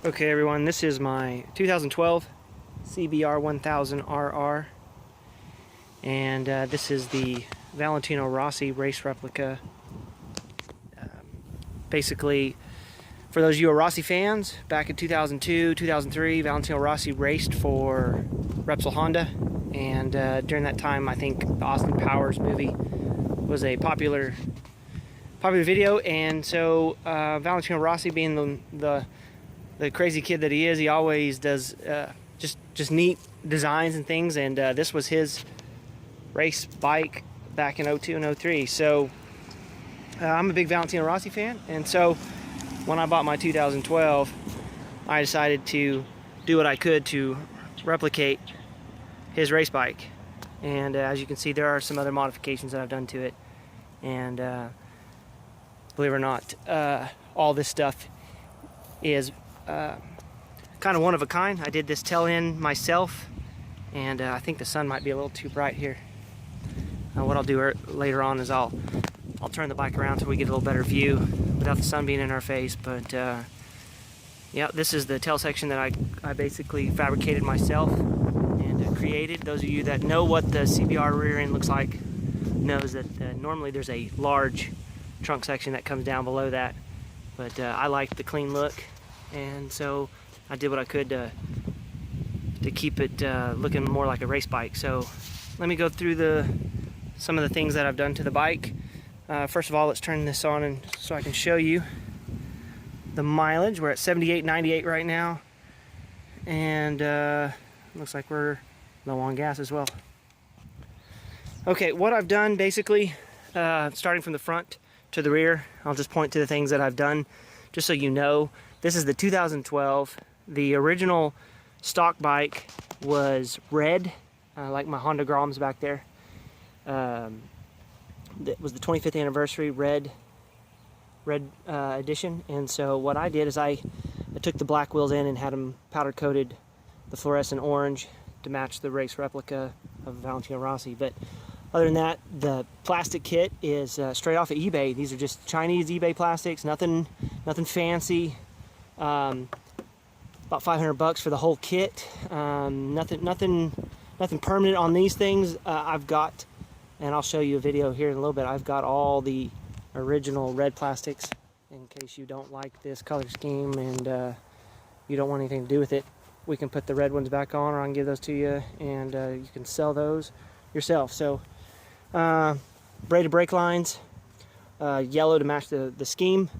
Okay everyone, this is my 2012 CBR1000RR, and this is the Valentino Rossi Race Replica. Basically, for those of you who are Rossi fans, back in 2002, 2003, Valentino Rossi raced for Repsol Honda, and during that time I think the Austin Powers movie was a popular video, and so Valentino Rossi, being the crazy kid that he is, he always does just neat designs and things, and this was his race bike back in 02 and 03. So I'm a big Valentino Rossi fan, and so when I bought my 2012, I decided to do what I could to replicate his race bike. And as you can see, there are some other modifications that I've done to it, and believe it or not, all this stuff is kind of one of a kind. I did this tail-end myself, and I think the sun might be a little too bright here. What I'll do later on is I'll turn the bike around so we get a little better view without the sun being in our face. But yeah, this is the tail section that I basically fabricated myself and created. Those of you that know what the CBR rear end looks like knows that normally there's a large trunk section that comes down below that, but I like the clean look, and so I did what I could to keep it looking more like a race bike. So let me go through some of the things that I've done to the bike. First of all, let's turn this on and so I can show you the mileage. We're at 78.98 right now, and looks like we're low on gas as well. Okay, what I've done basically, starting from the front to the rear, I'll just point to the things that I've done just so you know. This is the 2012. The original stock bike was red, like my Honda Groms back there. It was the 25th anniversary red edition, and so what I did is I took the black wheels in and had them powder coated the fluorescent orange to match the race replica of Valentino Rossi. But other than that, the plastic kit is straight off of eBay. These are just Chinese eBay plastics, nothing fancy. About 500 bucks for the whole kit. Nothing permanent on these things. I've got, and I'll show you a video here in a little bit, I've got all the original red plastics in case you don't like this color scheme and you don't want anything to do with it. We can put the red ones back on, or I can give those to you, and you can sell those yourself. So braided brake lines, yellow to match the scheme,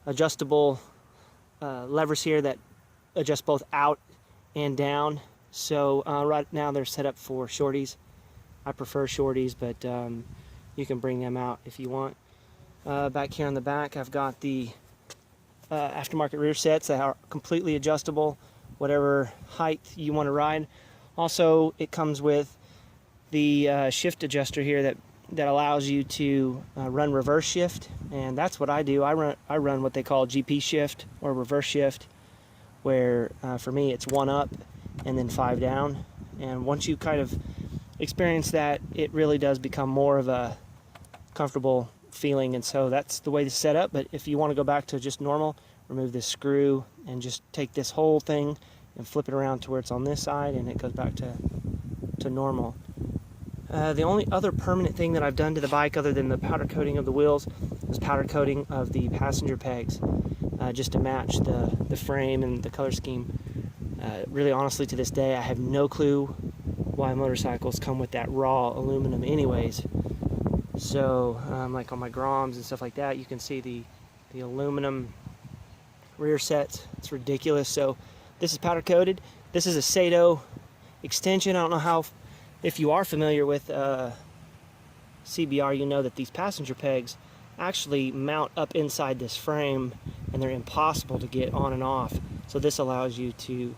adjustable levers here that adjust both out and down. So right now they're set up for shorties. I prefer shorties, but you can bring them out if you want. Back here on the back, I've got the aftermarket rear sets that are completely adjustable, whatever height you want to ride. Also, it comes with the shift adjuster here that allows you to run reverse shift, and that's what I do. I run what they call GP shift or reverse shift, where for me it's 1 up and then 5 down. And once you kind of experience that, it really does become more of a comfortable feeling, and so that's the way to set up. But if you want to go back to just normal, remove this screw and just take this whole thing and flip it around to where it's on this side, and it goes back to normal. The only other permanent thing that I've done to the bike, other than the powder coating of the wheels, is powder coating of the passenger pegs, just to match the frame and the color scheme. Really, honestly, to this day, I have no clue why motorcycles come with that raw aluminum anyways. So, like on my Groms and stuff like that, you can see the aluminum rear sets. It's ridiculous. So this is powder coated. This is a Sato extension. I don't know if you are familiar with CBR, you know that these passenger pegs actually mount up inside this frame, and they're impossible to get on and off. So this allows you to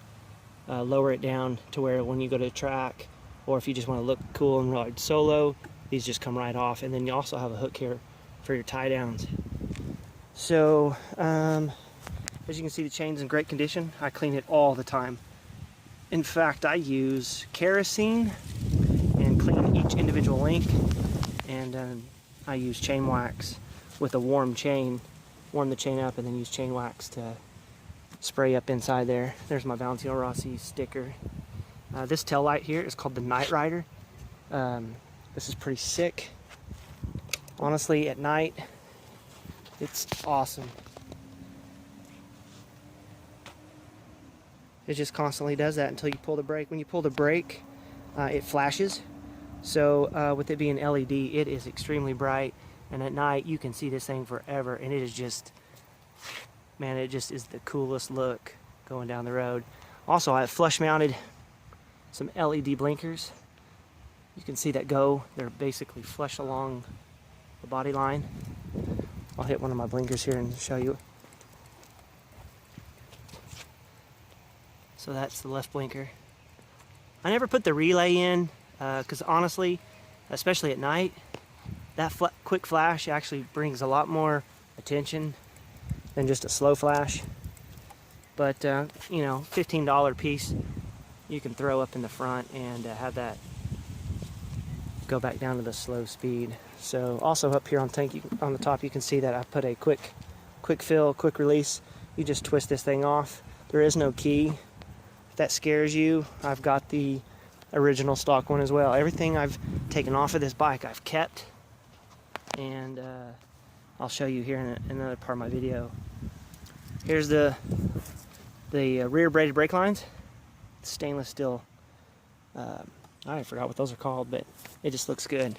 lower it down to where when you go to the track, or if you just want to look cool and ride solo, these just come right off. And then you also have a hook here for your tie downs. So as you can see, the chain's in great condition. I clean it all the time. In fact, I use kerosene and clean each individual link, and I use chain wax with a warm chain, warm the chain up, and then use chain wax to spray up inside there. There's my Valentino Rossi sticker. This tail light here is called the Night Rider. This is pretty sick. Honestly, at night, it's awesome. It just constantly does that until you pull the brake. When you pull the brake, it flashes. So with it being LED, it is extremely bright. And at night, you can see this thing forever. And it is just, man, it just is the coolest look going down the road. Also, I have flush mounted some LED blinkers. You can see that go. They're basically flush along the body line. I'll hit one of my blinkers here and show you. So that's the left blinker. I never put the relay in because honestly, especially at night, that quick flash actually brings a lot more attention than just a slow flash. But you know, $15 piece you can throw up in the front and have that go back down to the slow speed. So also up here on the top, you can see that I put a quick fill, quick release. You just twist this thing off. There is no key. If that scares you, I've got the original stock one as well. Everything I've taken off of this bike I've kept, and I'll show you here in another part of my video. Here's the rear braided brake lines. Stainless steel. I forgot what those are called, but it just looks good.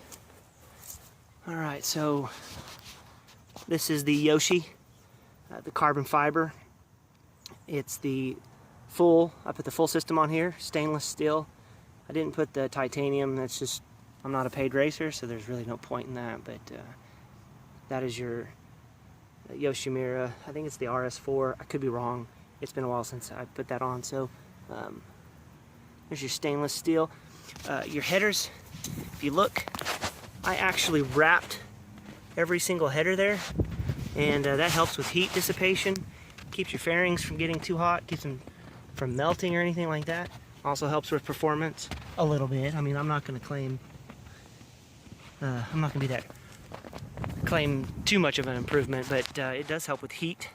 Alright, so this is the Yoshi, the carbon fiber. It's the full, I put the full system on here, stainless steel. I didn't put the titanium, that's just, I'm not a paid racer, so there's really no point in that, but that is your Yoshimura. I think it's the RS4, I could be wrong. It's been a while since I put that on, so there's your stainless steel. Your headers, if you look, I actually wrapped every single header there, and that helps with heat dissipation, keeps your fairings from getting too hot, keeps them from melting or anything like that. Also helps with performance a little bit. I mean, I'm not going to claim, I'm not going to claim too much of an improvement, but it does help with heat.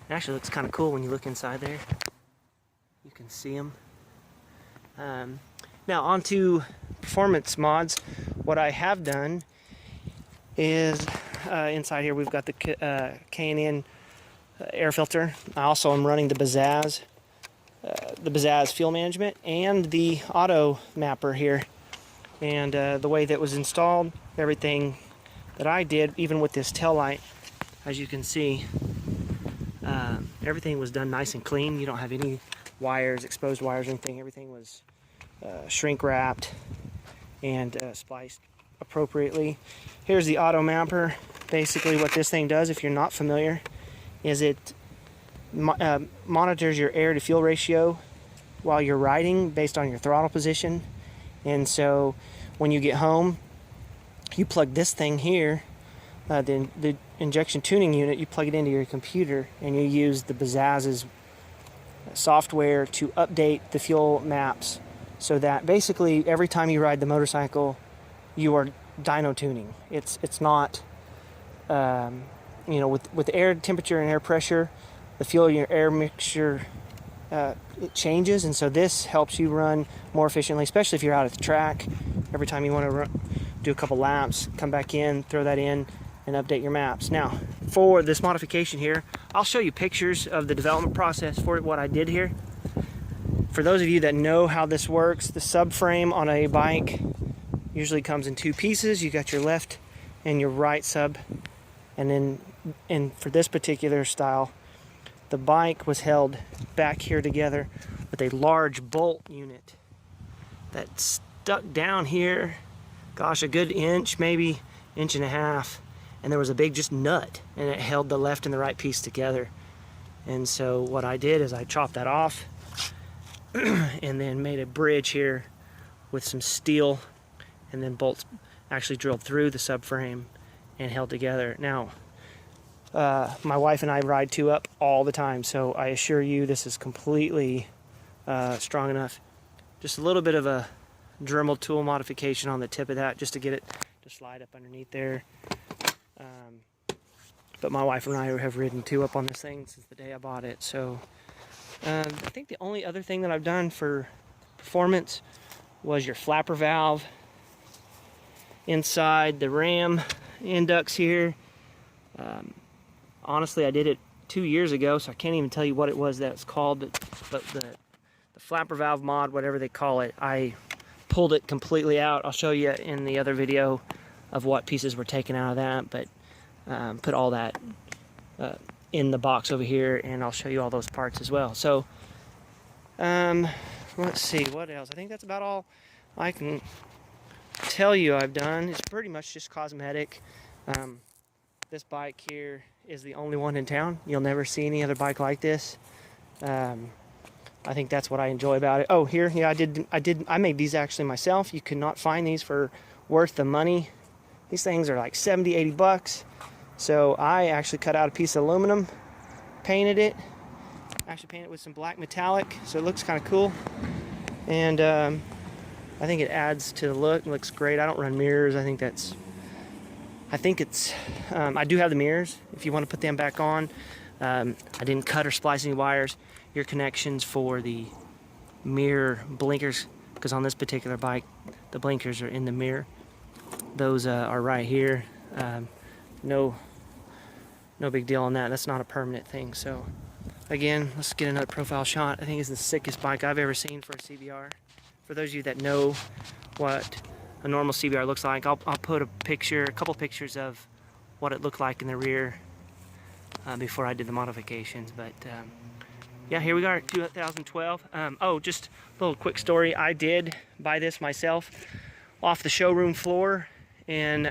It actually looks kind of cool when you look inside there. You can see them. Now onto performance mods. What I have done is inside here we've got the K&N air filter. I also am running the Bazzaz fuel management and the auto mapper here. And the way that was installed, everything that I did, even with this tail light, as you can see, everything was done nice and clean. You don't have any wires, exposed wires or anything. Everything was shrink wrapped and spliced appropriately. Here's the auto mapper. Basically what this thing does, if you're not familiar, is it monitors your air to fuel ratio while you're riding based on your throttle position. And so when you get home, you plug this thing here, the injection tuning unit, you plug it into your computer and you use the Bazzaz's software to update the fuel maps, so that basically every time you ride the motorcycle you are dyno tuning. It's not you know, with air temperature and air pressure, the fuel in your air mixture it changes, and so this helps you run more efficiently, especially if you're out at the track. Every time you want to do a couple laps, come back in, throw that in, and update your maps. Now, for this modification here, I'll show you pictures of the development process for what I did here. For those of you that know how this works, the subframe on a bike usually comes in two pieces. You got your left and your right sub, and for this particular style, the bike was held back here together with a large bolt unit that stuck down here, gosh, a good inch, maybe inch and a half, and there was a big just nut, and it held the left and the right piece together. And so what I did is I chopped that off and then made a bridge here with some steel, and then bolts actually drilled through the subframe and held together. Now, my wife and I ride 2-up all the time, so I assure you this is completely strong enough. Just a little bit of a Dremel tool modification on the tip of that just to get it to slide up underneath there. but my wife and I have ridden 2 up on this thing since the day I bought it. So I think the only other thing that I've done for performance was your flapper valve inside the ram inducts here. Honestly, I did it 2 years ago, so I can't even tell you what it was that it's called, but the flapper valve mod, whatever they call it, I pulled it completely out. I'll show you in the other video of what pieces were taken out of that, but put all that in the box over here, and I'll show you all those parts as well. So let's see, what else? I think that's about all I can tell you I've done. It's pretty much just cosmetic. This bike here is the only one in town. You'll never see any other bike like this. I think that's what I enjoy about it. Oh, here, yeah, I made these actually myself. You could not find these for worth the money. These things are like 70, 80 bucks. So I actually cut out a piece of aluminum, painted it, actually painted it with some black metallic, so it looks kind of cool. And I think it adds to the look. It looks great. I don't run mirrors. I think it's, I do have the mirrors if you want to put them back on. I didn't cut or splice any wires. Your connections for the mirror blinkers, because on this particular bike, the blinkers are in the mirror. Those are right here. No big deal on that. That's not a permanent thing. So again, let's get another profile shot. I think it's the sickest bike I've ever seen for a CBR. For those of you that know what a normal CBR looks like, I'll put a couple pictures of what it looked like in the rear before I did the modifications. But yeah, here we are, 2012. Oh, just a little quick story. I did buy this myself off the showroom floor in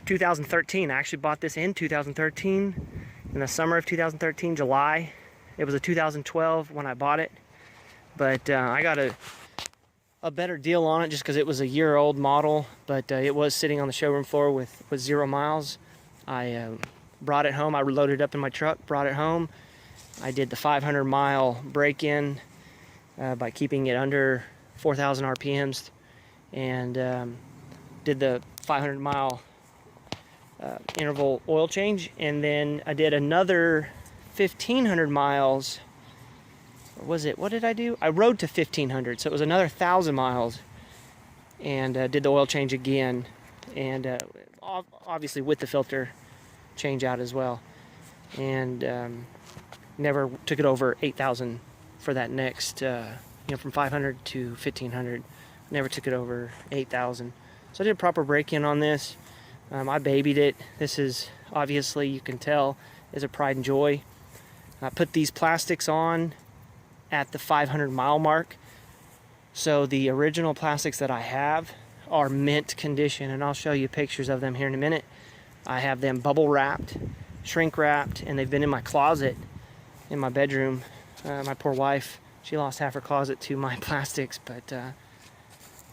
2013. I actually bought this in 2013, in the summer of 2013, July. It was a 2012 when I bought it, but I got a better deal on it just because it was a year-old model, but it was sitting on the showroom floor with 0 miles. I brought it home. I loaded it up in my truck, brought it home. I did the 500-mile break-in by keeping it under 4,000 RPMs, and did the 500-mile interval oil change, and then I did another 1,500 miles. Or was it, what did I do? I rode to 1,500, so it was another 1,000 miles, and did the oil change again, and obviously with the filter change out as well, and never took it over 8,000 for that next, from 500 to 1,500, never took it over 8,000. So I did a proper break-in on this. I babied it. This is, obviously, you can tell, is a pride and joy. I put these plastics on at the 500-mile mark. So the original plastics that I have are mint condition, and I'll show you pictures of them here in a minute. I have them bubble wrapped, shrink wrapped, and they've been in my closet in my bedroom. My poor wife, she lost half her closet to my plastics, but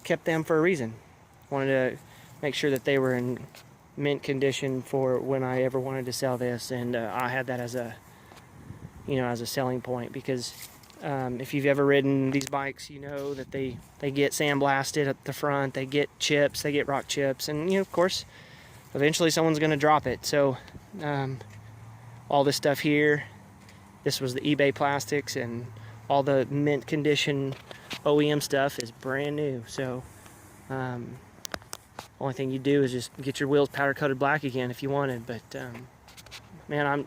kept them for a reason. Wanted to make sure that they were in mint condition for when I ever wanted to sell this, and I had that as a selling point, because if you've ever ridden these bikes, you know that they get sandblasted at the front, they get chips, they get rock chips, and of course eventually someone's going to drop it. So all this stuff here, this was the eBay plastics, and all the mint condition OEM stuff is brand new. So only thing you do is just get your wheels powder coated black again if you wanted. But man,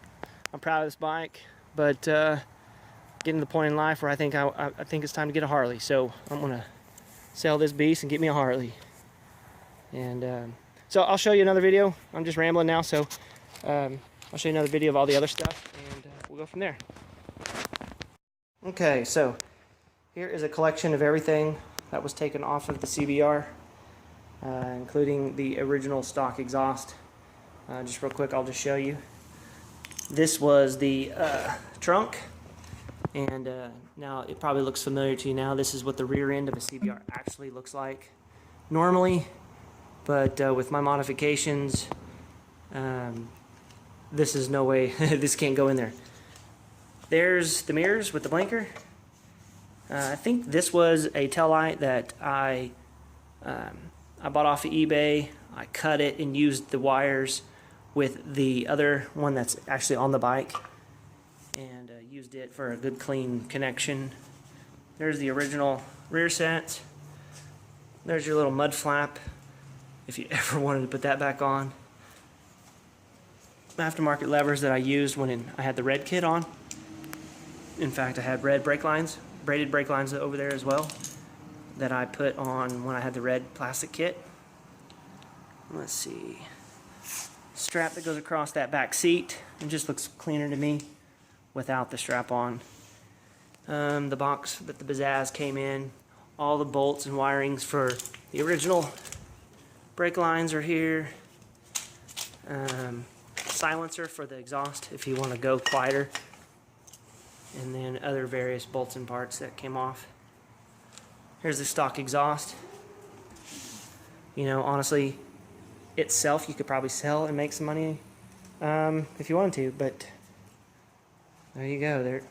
I'm proud of this bike, but getting to the point in life where I think it's time to get a Harley. So I'm gonna sell this beast and get me a Harley. And so I'll show you another video. I'm just rambling now, so I'll show you another video of all the other stuff, and we'll go from there. Okay, so here is a collection of everything that was taken off of the CBR, including the original stock exhaust. Just real quick, I'll just show you. This was the trunk, and now it probably looks familiar to you now. This is what the rear end of a CBR actually looks like normally, but with my modifications, this is no way, this can't go in there. There's the mirrors with the blinker. I think this was a tail light that I bought off of eBay. I cut it and used the wires with the other one that's actually on the bike, and used it for a good clean connection. There's the original rear set. There's your little mud flap if you ever wanted to put that back on. Aftermarket levers that I used when I had the red kit on. In fact, I had red brake lines, braided brake lines over there as well, that I put on when I had the red plastic kit. Let's see. Strap that goes across that back seat. It just looks cleaner to me without the strap on. The box that the Bazzaz came in. All the bolts and wirings for the original brake lines are here. Silencer for the exhaust if you want to go quieter, and then other various bolts and parts that came off. Here's the stock exhaust. You know, honestly, itself you could probably sell and make some money if you wanted to, but there you go. There,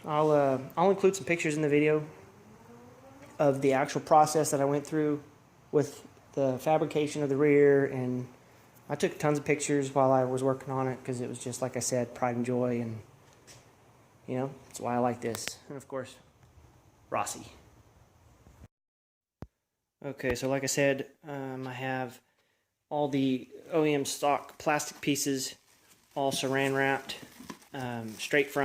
I'll include some pictures in the video of the actual process that I went through with the fabrication of the rear, and I took tons of pictures while I was working on it because it was just, like I said, pride and joy, and you know, that's why I like this. And of course, Rossi. Okay, so like I said, I have all the OEM stock plastic pieces all saran wrapped, straight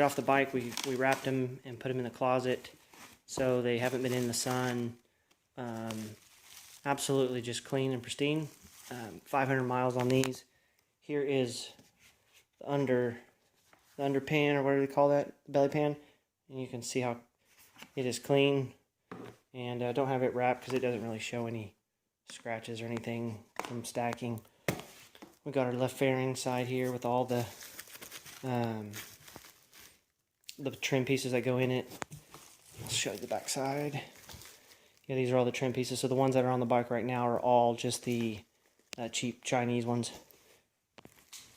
off the bike. We wrapped them and put them in the closet so they haven't been in the sun. Absolutely just clean and pristine. 500 miles on these. Here is the underpan, or whatever they call that, the belly pan, and you can see how it is clean. And I don't have it wrapped because it doesn't really show any scratches or anything from stacking. We got our left fairing side here with all the trim pieces that go in it. I'll show you the back side. Yeah, these are all the trim pieces. So the ones that are on the bike right now are all just the cheap Chinese ones.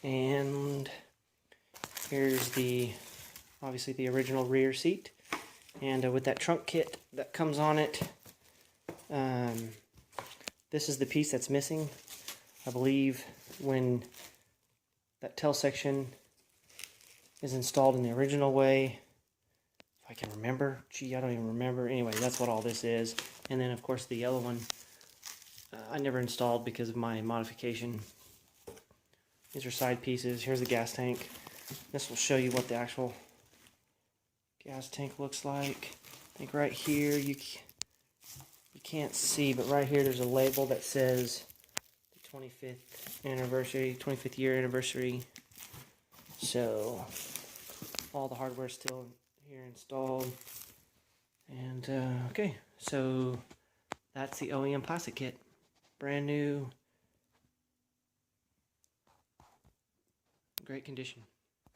And here's obviously the original rear seat, and with that trunk kit that comes on it. This is the piece that's missing, I believe, when that tail section is installed in the original way. If I can remember. Gee, I don't even remember. Anyway, that's what all this is. And then of course the yellow one I never installed because of my modification. These are side pieces. Here's the gas tank. This will show you what the actual gas tank looks like. I think right here you can't see, but right here there's a label that says the 25th year anniversary. So all the hardware is still here installed. And okay, so that's the OEM plastic kit. Brand new, great condition.